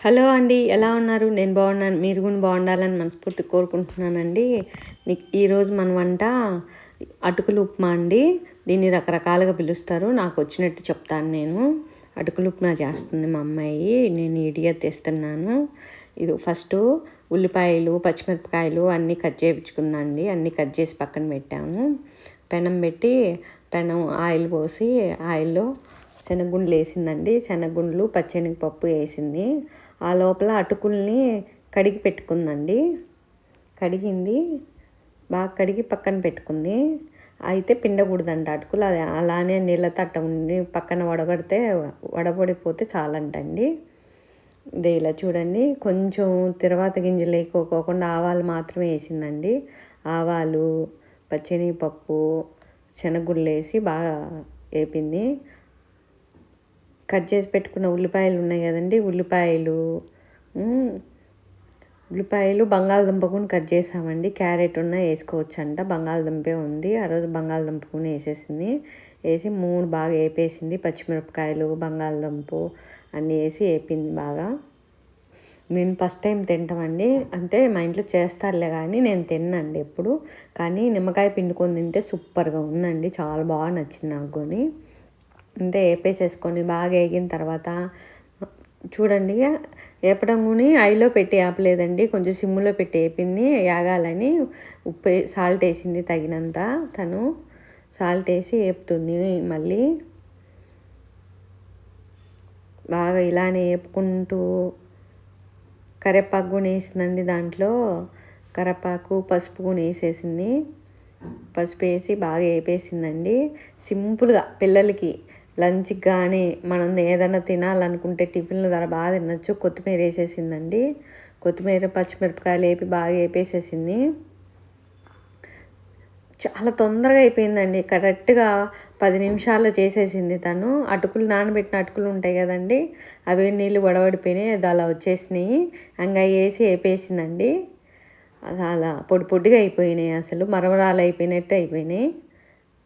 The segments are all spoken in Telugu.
హలో అండి, ఎలా ఉన్నారు? నేను బాగున్నాను. మీరు కూడా బాగుండాలని మనస్ఫూర్తిగా కోరుకుంటున్నానండి. ఈరోజు మన వంట అటుకులు ఉప్మా అండి. దీన్ని రకరకాలుగా పిలుస్తారు, నాకు వచ్చినట్టు చెప్తాను. నేను అటుకులు ఉప్మా చేస్తుంది మా అమ్మాయి, నేను ఇడిగా తెస్తున్నాను. ఇది ఫస్ట్ ఉల్లిపాయలు, పచ్చిమిరపకాయలు అన్నీ కట్ చేయించుకుందండి. అన్నీ కట్ చేసి పక్కన పెట్టాము. పెనం పెట్టి ఆయిల్ పోసి ఆయిల్లో శనగగుండ్లు వేసిందండి. శనగగుండ్లు, పచ్చెనగపప్పు వేసింది. ఆ లోపల అటుకుల్ని కడిగి పెట్టుకుందండి. కడిగింది, బాగా కడిగి పక్కన పెట్టుకుంది. అయితే పిండకూడదంట అటుకులు, అది అలానే నీళ్ళతో అట్ట ఉండి పక్కన వడబడిపోతే చాలంటండి. ఇదే ఇలా చూడండి, కొంచెం తర్వాత గింజలు వేసుకోకుండా ఆవాలు మాత్రమే వేసిందండి. ఆవాలు, పచ్చెనగపప్పు, శనగగుండ్లు వేసి బాగా వేపింది. కట్ చేసి పెట్టుకున్న ఉల్లిపాయలు ఉన్నాయి కదండి, ఉల్లిపాయలు బంగాళదుంప కూడా కట్ చేసామండి. క్యారెట్ వేసుకోవచ్చు అంట, బంగాళదుంపే ఉంది. ఆ రోజు బంగాళదుంప కూడా వేసి 3 బాగా వేపేసింది. పచ్చిమిరపకాయలు, బంగాళదుంప అన్నీ వేసి వేపింది బాగా. నేను ఫస్ట్ టైం తింటామండి, అంటే మా ఇంట్లో చేస్తారులే కానీ నేను తిన్నానండి ఎప్పుడు. కానీ నిమ్మకాయ పిండుకొని తింటే సూపర్గా ఉందండి, చాలా బాగా నచ్చింది నాకు. కొని అంతే వేపేసేసుకొని బాగా వేగిన తర్వాత చూడండి, వేపడం కూడా ఐలో పెట్టి ఆపలేదండి, కొంచెం సిమ్లో పెట్టి వేపింది యాగాలని. సాల్ట్ వేసింది తగినంత. తను సాల్ట్ వేసి వేపుతుంది. మళ్ళీ బాగా ఇలానే వేపుకుంటూ కరివేపాకు కూడా వేసిందండి. దాంట్లో కరివేపాకు, పసుపు కూడా వేసేసింది. పసుపు వేసి బాగా వేపేసిందండి. సింపుల్గా పిల్లలకి లంచ్కి కానీ మనం ఏదైనా తినాలనుకుంటే టిఫిన్లు ధర బాగా తినచ్చు. కొత్తిమీర వేసేసిందండి. కొత్తిమీర, పచ్చిమిరపకాయలు వేపి బాగా వేపేసేసింది. చాలా తొందరగా అయిపోయిందండి, కరెక్ట్గా 10 నిమిషాల్లో చేసేసింది తను. నానబెట్టిన అటుకులు ఉంటాయి కదండి, అవి నీళ్ళు వడవడిపోయినాయి, అది అలా వచ్చేసినాయి. ఇంకా వేసి వేపేసిందండి. అలా పొడిగా అయిపోయినాయి, అసలు మరమరాలు అయిపోయినట్టు అయిపోయినాయి.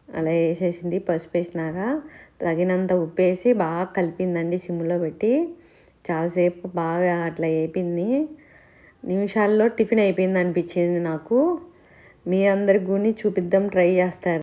అలా వేసేసింది. పసుపు వేసినాక తగినంత ఉప్పు వేసి బాగా కలిపిందండి సిమ్లో పెట్టి. చాలాసేపు బాగా అట్లా వేపింది. నిమిషాల్లో టిఫిన్ అయిపోయింది అనిపించింది నాకు. మీ అందరికి కూడా చూపిద్దాం ట్రై చేస్తారు.